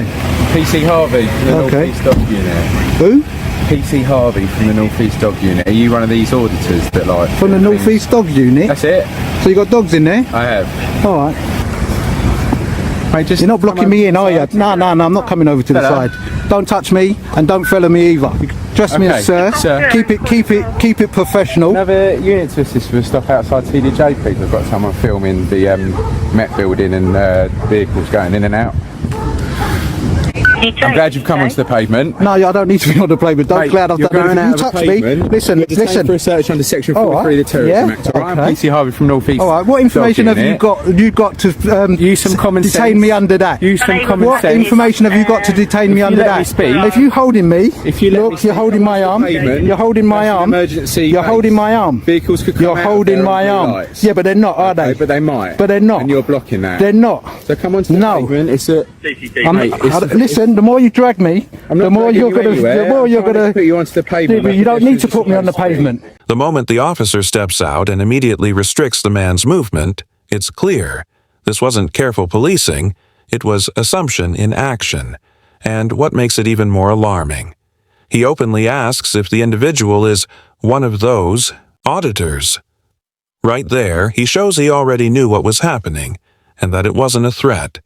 PC Harvey from the North East Dog Unit. Who? PC Harvey from the North East Dog Unit. Are you one of these auditors that like... From the North East Dog Unit? That's it. So you got dogs in there? I have. Alright. Mate, just you're not blocking me in, are you? No, I'm not coming over to the side. Don't touch me and don't follow me either. Dress me as sir. Keep it professional. Another unit to assist with stuff outside TDJ, please. I've got someone filming the Met building and vehicles going in and out. I'm glad you've come onto the pavement. No, I don't need to be on the pavement. Don't glad I've done anything. You touch me. Listen. For a search under Section 43 of the Terrorism Act. I'm PC Harvey from North East. All right. What information have you got? You got to use some common sense. Detain me under that. Use some common sense. What information have you got to detain me under that? If you holding me, look, you're holding my arm. You're holding my arm. Emergency. You're holding my arm. Vehicles could come You're holding my arm. Yeah, but they're not, are they? But they might. But they're not. And you're blocking that. They're not. So come onto the pavement. It's a. Listen, the more you drag me, the more you're gonna put you onto the pavement. You don't need to put me on the pavement. The moment the officer steps out and immediately restricts the man's movement, it's clear. This wasn't careful policing, it was assumption in action. And what makes it even more alarming? He openly asks if the individual is one of those auditors. Right there, he shows he already knew what was happening, and that it wasn't a threat.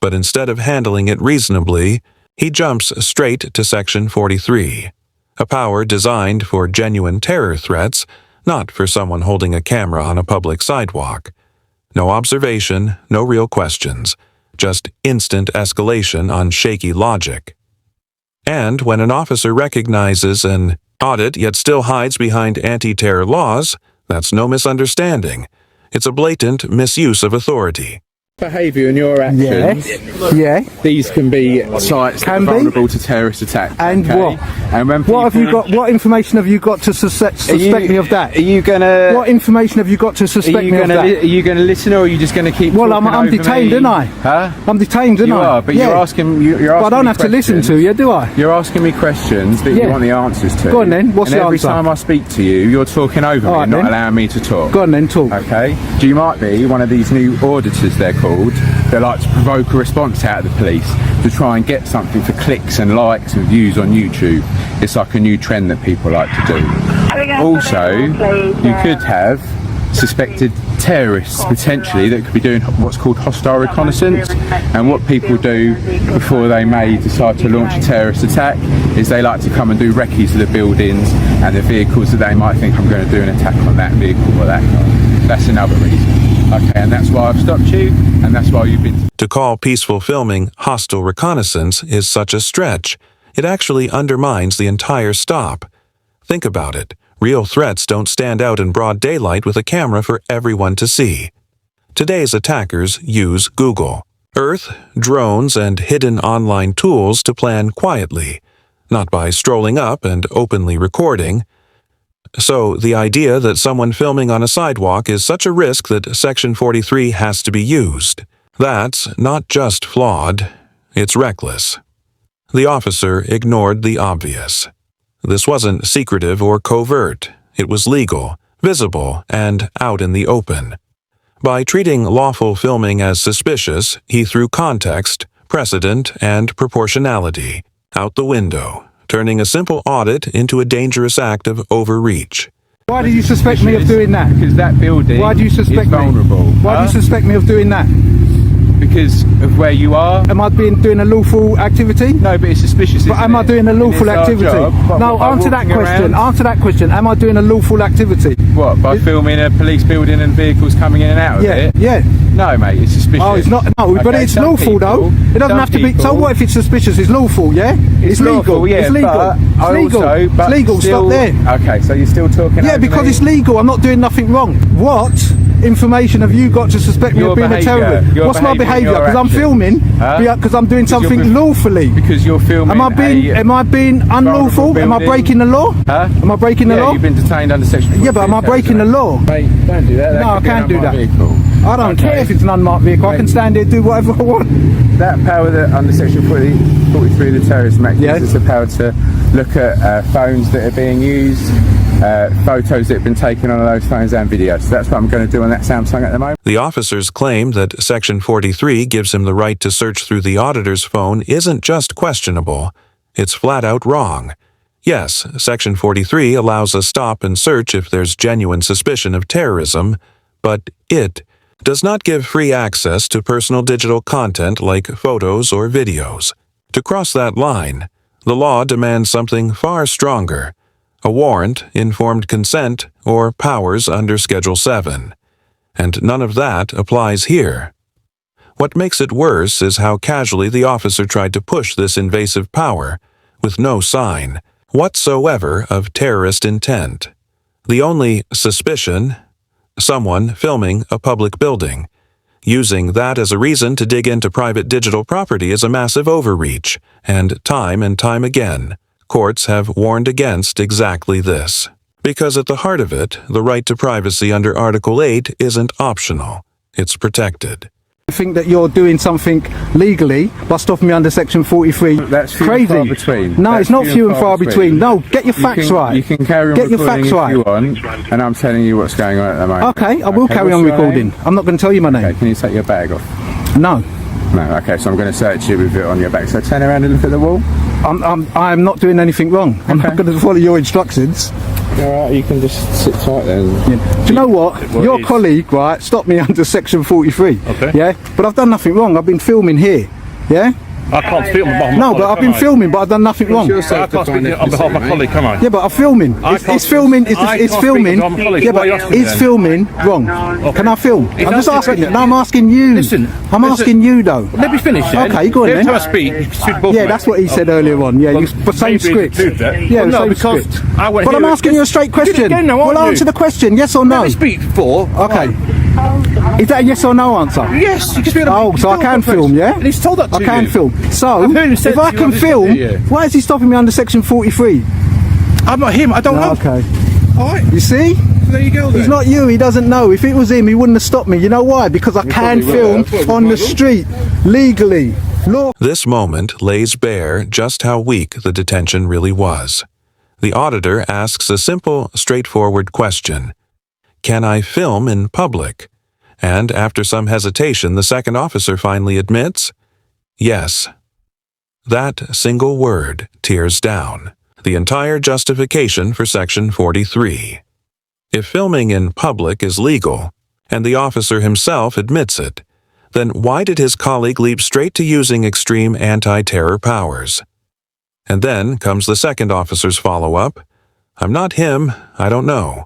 But instead of handling it reasonably, he jumps straight to Section 43, a power designed for genuine terror threats, not for someone holding a camera on a public sidewalk. No observation, no real questions, just instant escalation on shaky logic. And when an officer recognizes an audit yet still hides behind anti-terror laws, that's no misunderstanding. It's a blatant misuse of authority. Behaviour and your actions, these can be sites that are vulnerable to terrorist attack. And what? And when what have you got? What information have you got to suspect me of that? Are you gonna? What information have you got to suspect me of that? Are you gonna listen, or are you just gonna keep? Well, I'm detained, aren't I? Huh? I'm detained, aren't I? You are, but you're asking. You're asking. But I don't have to listen to you, do I? You're asking me questions that you want the answers to. Go on then. What's the answer? Every time I speak to you, you're talking over me, and not allowing me to talk. Go on then, talk. Okay. So you might be one of these new auditors. They're called. They like to provoke a response out of the police to try and get something for clicks and likes and views on YouTube. It's like a new trend that people like to do. Also, you could have suspected terrorists potentially that could be doing what's called hostile reconnaissance, and what people do before they may decide to launch a terrorist attack is they like to come and do recce's of the buildings and the vehicles that they might think I'm going to do an attack on that vehicle or that car. That's another reason. Okay, and that's why I've stopped you, and that's why you've been... To call peaceful filming hostile reconnaissance is such a stretch. It actually undermines the entire stop. Think about it. Real threats don't stand out in broad daylight with a camera for everyone to see. Today's attackers use Google, Earth, drones, and hidden online tools to plan quietly, not by strolling up and openly recording. So the idea that someone filming on a sidewalk is such a risk that Section 43 has to be used, that's not just flawed, it's reckless. The officer ignored the obvious. This wasn't secretive or covert. It was legal, visible, and out in the open. By treating lawful filming as suspicious, he threw context, precedent, and proportionality out the window, turning a simple audit into a dangerous act of overreach. Why do you suspect me of doing that? Because that building is vulnerable. Why do you suspect me of doing that? Because of where you are. Am I doing a lawful activity? No, but it's suspicious. But am I doing a lawful activity? No, answer that question. Answer that question. Am I doing a lawful activity? What, by filming a police building and vehicles coming in and out of it? Yeah. No, mate, it's suspicious. Oh, it's not. No, but it's lawful though. It doesn't have to be. So what if it's suspicious? It's lawful, yeah? It's legal. Yeah, it's legal. It's legal. Stop there. Okay, so you're still talking. Yeah, because it's legal. I'm not doing nothing wrong. What information have you got to suspect me of being a terrorist? What's my behaviour? Because I'm filming. Because I'm doing something lawfully. Because you're filming. Am I being unlawful? Am I breaking the law? Am I breaking the law? You've been detained under Section 43. Yeah, but am I breaking the law? Mate, don't do that. No, I can't do that. I don't care if it's an unmarked vehicle. I can stand there and do whatever I want. That power that under Section 43 of the Terrorism Act gives us the power to look at phones that are being used, photos that have been taken on those phones and videos. So that's what I'm going to do on that Samsung at the moment. The officer's claim that Section 43 gives him the right to search through the auditor's phone isn't just questionable, it's flat out wrong. Yes, Section 43 allows a stop and search if there's genuine suspicion of terrorism, but it does not give free access to personal digital content like photos or videos. To cross that line, the law demands something far stronger: a warrant, informed consent, or powers under Schedule 7. And none of that applies here. What makes it worse is how casually the officer tried to push this invasive power, with no sign whatsoever of terrorist intent. The only suspicion: someone filming a public building. Using that as a reason to dig into private digital property is a massive overreach, and time again, courts have warned against exactly this. Because at the heart of it, the right to privacy under Article 8 isn't optional, it's protected. You think that you're doing something legally by stopping me under Section 43. That's few crazy. and far between. No, That's it's not few and far between. No, get your facts right. You can carry on get your recording facts if right. you want, and I'm telling you what's going on at the moment. Okay, I will carry on recording. I'm not going to tell you my name. Okay, can you take your bag off? No. No, okay, so I'm going to search you with it on your back. So turn around and look at the wall. I'm not doing anything wrong. I'm not going to follow your instructions. Alright, you can just sit tight there. Yeah. Do you know what? Your colleague, right, stopped me under Section 43. Okay. Yeah? But I've done nothing wrong. I've been filming here. Yeah? I can't speak on behalf of my No, colleague, but I've been filming, but I've done nothing wrong. I can't speak on behalf of my colleague, can I? Yeah, but I'm filming. It's filming. It's filming. Yeah, but it's filming wrong. Can I film? I'm just asking you. No, I'm asking you. Listen, I'm asking you though. Let me finish then. Okay, go on then. Every time I speak, you should both. Yeah, that's what he said earlier on. Yeah, but same script. Yeah, no, same because script. I went But I'm asking you a straight question. Well, answer the question. Yes or no? Let me speak before. Okay. Is that a yes or no answer? Yes, you can speak. Oh, so I can film, yeah? And he's told that to you. I can film. So, I've heard him say if I to you can on this film, video. why is he stopping me under Section 43? I'm not him. I don't know. Okay. All right. You see? There you go. Then. He's not you. He doesn't know. If it was him, he wouldn't have stopped me. You know why? Because I can film on the street legally. This moment lays bare just how weak the detention really was. The auditor asks a simple, straightforward question: can I film in public? And after some hesitation, the second officer finally admits, yes. That single word tears down the entire justification for Section 43. If filming in public is legal, and the officer himself admits it, then why did his colleague leap straight to using extreme anti-terror powers? And then comes the second officer's follow-up: I'm not him, I don't know.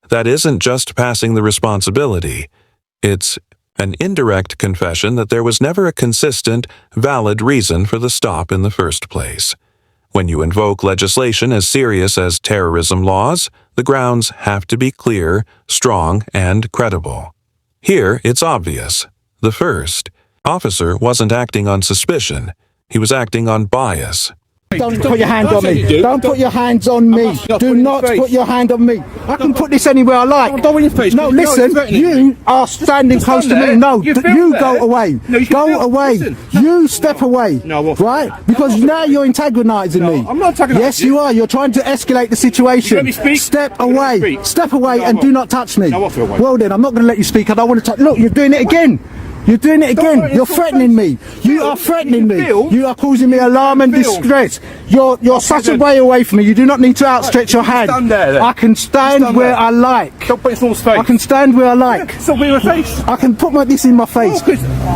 That isn't just passing the responsibility. It's an indirect confession that there was never a consistent, valid reason for the stop in the first place. When you invoke legislation as serious as terrorism laws, the grounds have to be clear, strong, and credible. Here, it's obvious. The first officer wasn't acting on suspicion. He was acting on bias. Don't put your hand on me. Don't put your hands on me. Do not put your hand on me. I can put this anywhere I like. Don't in your face. No, listen. You are standing close to me. No, you go away. Go away. You step away. Right? Because now you're antagonising me. I'm not antagonising you. Yes, you are. You're trying to escalate the situation. Let me speak. Step away. Step away and do not touch me. No, well then, I'm not going to let you speak. I don't want to touch. Look, you're doing it again. You're doing it again. You're threatening me. You are threatening me. You are causing me alarm and distress. You're such a way away from me. You do not need to outstretch your hand. I can stand where I like. Don't put it in someone's face. I can stand where I like. Stop in your face. I can put this in my face.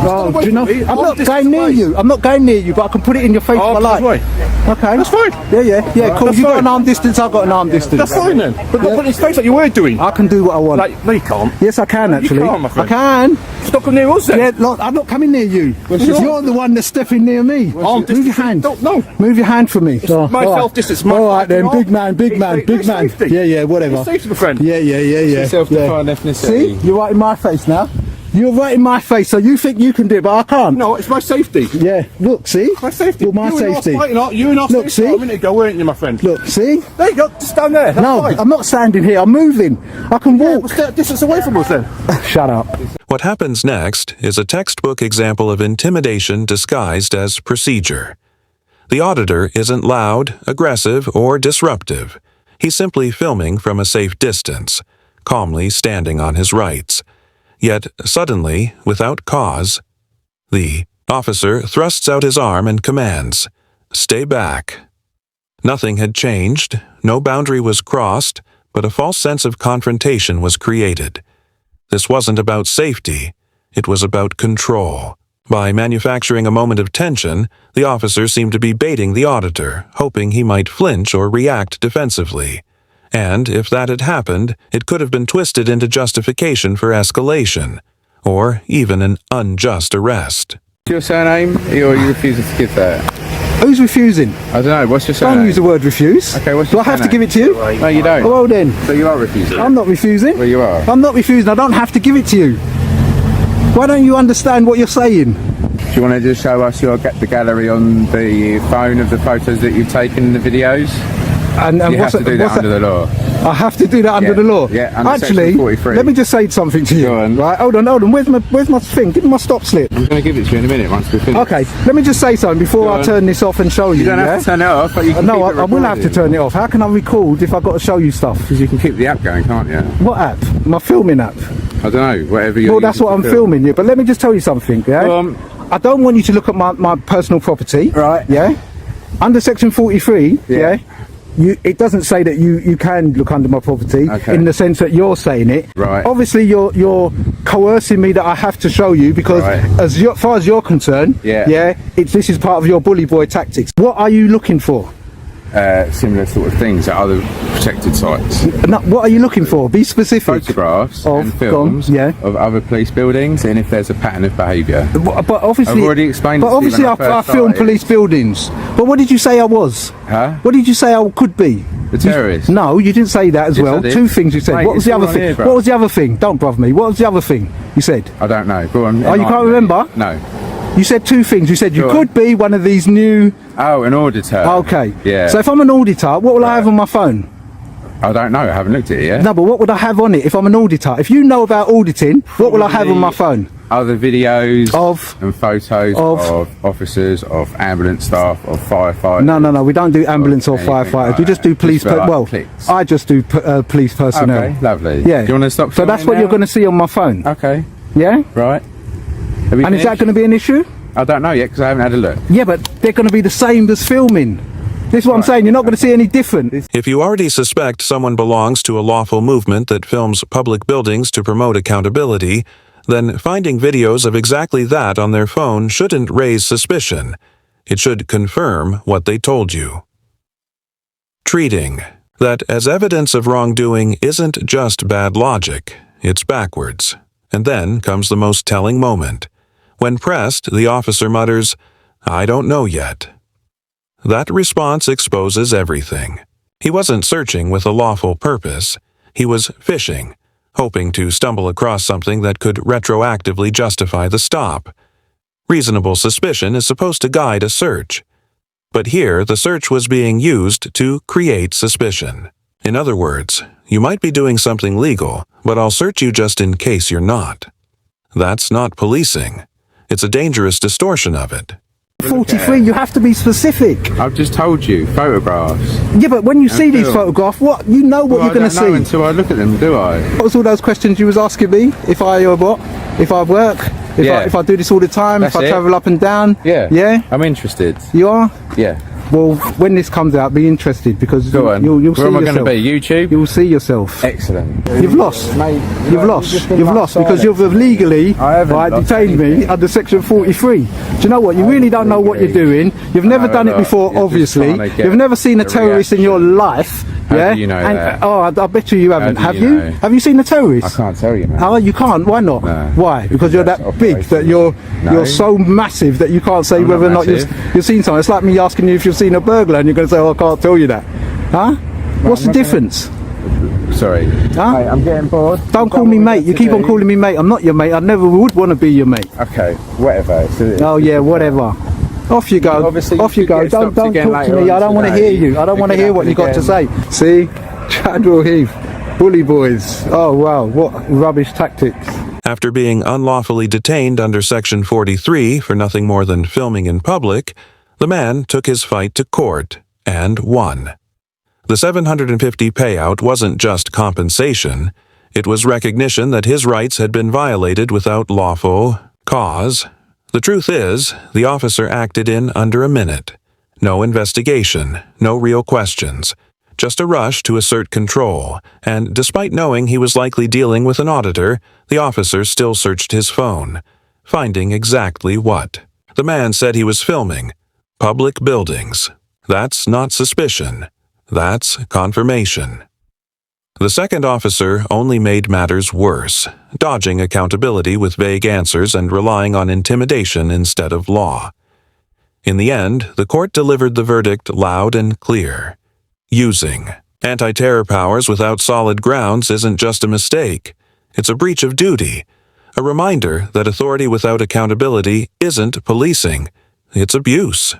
Oh, do you know? I'm not going near you. I'm not going near you, but I can put it in your face if I like. Okay. That's fine. Yeah, cool. You got an arm distance, I've got an arm distance. That's fine then. But not put it in his face like you were doing. I can do what I want. No, you can't. Yes, I can actually. You can't, my friend. I can. Stop coming near us then. Yeah, look, I'm not coming near you. You're the one that's stepping near me. Move your hand. No. Move your hand from me. My self-distance. All right then, big man. Yeah, whatever. Safety, my friend. Yeah. Self-defined ethnicity. See, you're right in my face now. You're right in my face, so you think you can do it, but I can't. No, it's my safety. Yeah, look, see? My safety. Well, my safety. You and I Look, see? a minute ago, weren't you, my friend? Look, see? There you go, just stand there. That's No, fine. I'm not standing here, I'm moving. I can walk. What's that distance away from us then? Shut up. What happens next is a textbook example of intimidation disguised as procedure. The auditor isn't loud, aggressive, or disruptive. He's simply filming from a safe distance, calmly standing on his rights. Yet, suddenly, without cause, the officer thrusts out his arm and commands, "Stay back." Nothing had changed, no boundary was crossed, but a false sense of confrontation was created. This wasn't about safety, it was about control. By manufacturing a moment of tension, the officer seemed to be baiting the auditor, hoping he might flinch or react defensively. And if that had happened, it could have been twisted into justification for escalation, or even an unjust arrest. Your surname, or you refusing to give that? Who's refusing? I don't know, what's your surname? Don't use the word refuse. Okay, what's Do your I have to surname? give it to you? No, you don't. Well then, So you are refusing? I'm not refusing. Well, you are. I'm not refusing. I don't have to give it to you. Why don't you understand what you're saying? Do you want to just show us the gallery on the phone of the photos that you've taken in the videos? And You have what's to do that under the law. I have to do that under Yeah. the law. Yeah, under Actually, Section 43. let me just say something to you. Go on. Right, hold on. Where's my thing? Give me my stop slip. I'm going to give it to you in a minute once we're finished. Okay, let me just say something before Go I on. turn this off and show you. You don't have to turn it off, but you can No, keep it I will have to recorded. turn it off. How can I record if I've got to show you stuff? Because you can keep the app going, can't you? What app? My filming app. I don't know, whatever you're Well, that's using what to I'm film. filming you. But let me just tell you something, yeah? Go on. I don't want you to look at my personal property. Right. Yeah? Under Section 43, Yeah. it doesn't say that you can look under my property Okay. in the sense that you're saying it. Right. Obviously, you're coercing me that I have to show you because Right. as far as you're concerned, Yeah. this is part of your bully boy tactics. What are you looking for? Similar sort of things at other protected sites. No, what are you looking for? Be specific. Photographs Of- and films go on, yeah. of other police buildings, and if there's a pattern of behaviour. But obviously, I've already explained But this to you obviously, when I I first film started. police buildings. But what did you say I was? Huh? What did you say I could be? The terrorist? No, you didn't say that as Yes, well. I did. Two things you said. Mate, what was it's the other all on thing? here, bro. What was the other thing? Don't brother me. What was the other thing you said? I don't know. Go on. Oh, you can't remember? No. You said two things. You said you Go on. could be one of these new. Oh, an auditor. Okay. Yeah. So if I'm an auditor, what will I have on my phone? I don't know. I haven't looked at it yet. No, but what would I have on it if I'm an auditor? If you know about auditing, what will I have on my phone? Other videos Of? and photos Of? officers, of ambulance staff, of firefighters. No. We don't do ambulance or anything firefighters. like We just that. do police. Just for, like, Well, clicks. I just do police personnel. Okay, lovely. Yeah. Do you want to stop? So that's filming what you're now? going to see on my phone. Okay. Yeah. Right. Have we And is that finished? going to be an issue? I don't know yet because I haven't had a look. Yeah, but they're going to be the same as filming. This is what I'm saying. You're not going to see any different. If you already suspect someone belongs to a lawful movement that films public buildings to promote accountability, then finding videos of exactly that on their phone shouldn't raise suspicion. It should confirm what they told you. Treating that as evidence of wrongdoing isn't just bad logic, it's backwards. And then comes the most telling moment. When pressed, the officer mutters, "I don't know yet." That response exposes everything. He wasn't searching with a lawful purpose. He was fishing, hoping to stumble across something that could retroactively justify the stop. Reasonable suspicion is supposed to guide a search. But here, the search was being used to create suspicion. In other words, you might be doing something legal, but I'll search you just in case you're not. That's not policing. It's a dangerous distortion of it. 43, you have to be specific. I've just told you, photographs. Yeah, but when you see these film. photographs, what you know what Well, you're going to I don't know see. until I look at them, do I? What was all those questions you was asking me? If I what? If I work? Yeah. If I do this all the time? That's if I it. travel up and down? Yeah. Yeah? I'm interested. You are? Yeah. Well, when this comes out, be interested because Go on. you'll see Where am I yourself. going to be? YouTube? You'll see yourself. Excellent. You've lost. Mate, You've lost. You've lost because you've illegally I haven't lost detained me anything. under Section 43. Do you know what? You really don't know what you're doing. You've never No, done it look, before, you're just obviously. trying to get You've never seen a a terrorist in your life. How Yeah? do you know And, that? oh, I bet you haven't. do Have you you? know? Have you seen a I terrorist? can't tell you, man. Oh, you can't. Why not? No. Why? Because you're That's that big that operational. you're No. so massive that you can't say I'm whether or not not you've massive. seen something. It's like me asking you if you've seen a burglar and you're going to say, "Oh, I can't tell you that." Huh? What's the not gonna- difference? Sorry. Huh? Mate, I'm getting bored. Don't call me mate. You keep on calling me mate. I'm not your mate. I never would want to be your mate. Okay, whatever. Oh yeah, whatever. Off you go. Obviously, Off you you go. could get Don't stopped again talk to later me. I on don't want to today. hear you. I don't It want to could hear what you got happen to say. See, Chadwell Heath, bully boys. Oh wow, what rubbish tactics. After being unlawfully detained under Section 43 for nothing more than filming in public, the man took his fight to court and won. The $750 payout wasn't just compensation. It was recognition that his rights had been violated without lawful cause. The truth is, the officer acted in under a minute. No investigation, no real questions. Just a rush to assert control, and despite knowing he was likely dealing with an auditor, the officer still searched his phone, finding exactly what. The man said he was filming public buildings. That's not suspicion. That's confirmation. The second officer only made matters worse, dodging accountability with vague answers and relying on intimidation instead of law. In the end, the court delivered the verdict loud and clear. Using anti-terror powers without solid grounds isn't just a mistake. It's a breach of duty. A reminder that authority without accountability isn't policing. It's abuse.